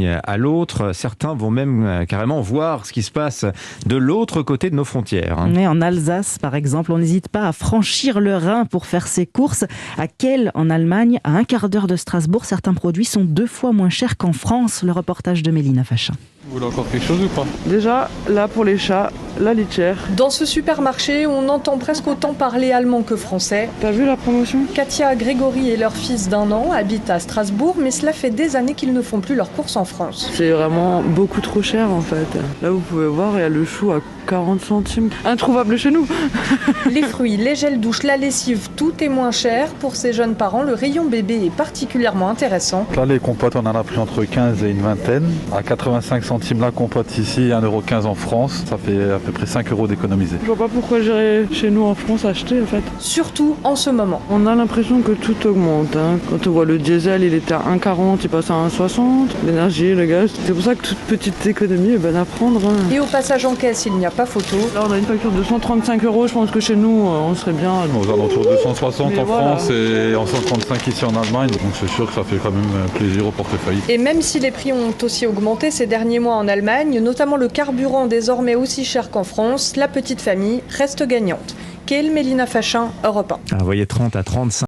à l'autre. Certains vont même carrément voir ce qui se passe de l'autre côté de nos frontières. Mais en Alsace, par exemple, on n'hésite pas à franchir le Rhin pour faire ses courses. À Kehl, en Allemagne, à un quart d'heure de Strasbourg, certains produits sont 2 fois moins chers qu'en France. Le reportage de Mélina Fachin. Vous voulez encore quelque chose ou pas? Déjà, là pour les chats, la litière. Dans ce supermarché, on entend presque autant parler allemand que français. T'as vu la promotion? Katia, Grégory et leur fils d'1 an habitent à Strasbourg, mais cela fait des années qu'ils ne font plus leurs courses en France. C'est vraiment beaucoup trop cher en fait. Là vous pouvez voir, il y a le chou à 40 centimes. Introuvable chez nous. Les fruits, les gels douche, la lessive, tout est moins cher. Pour ces jeunes parents, le rayon bébé est particulièrement intéressant. Là, les compotes, on en a pris entre 15 et une vingtaine. À 85 centimes la compote ici, 1,15 € en France. Ça fait à peu près 5 € d'économiser. Je vois pas pourquoi j'irais chez nous en France acheter en fait. Surtout en ce moment. On a l'impression que tout augmente. Quand on voit le diesel, il était à 1,40, il passe à 1,60. L'énergie, le gaz. C'est pour ça que toute petite économie est bonne à prendre. Et au passage en caisse, il n'y a pas photo. Là, on a une facture de 135 €. Je pense que chez nous, on serait bien. Aux alentours de 160 Mais en voilà. France et en 135 ici en Allemagne. Donc c'est sûr que ça fait quand même plaisir au portefeuille. Et même si les prix ont aussi augmenté ces derniers mois en Allemagne, notamment le carburant désormais aussi cher qu'en France, la petite famille reste gagnante. Kehl, Mélina Fachin, Europe 1. Vous voyez 30 à 35.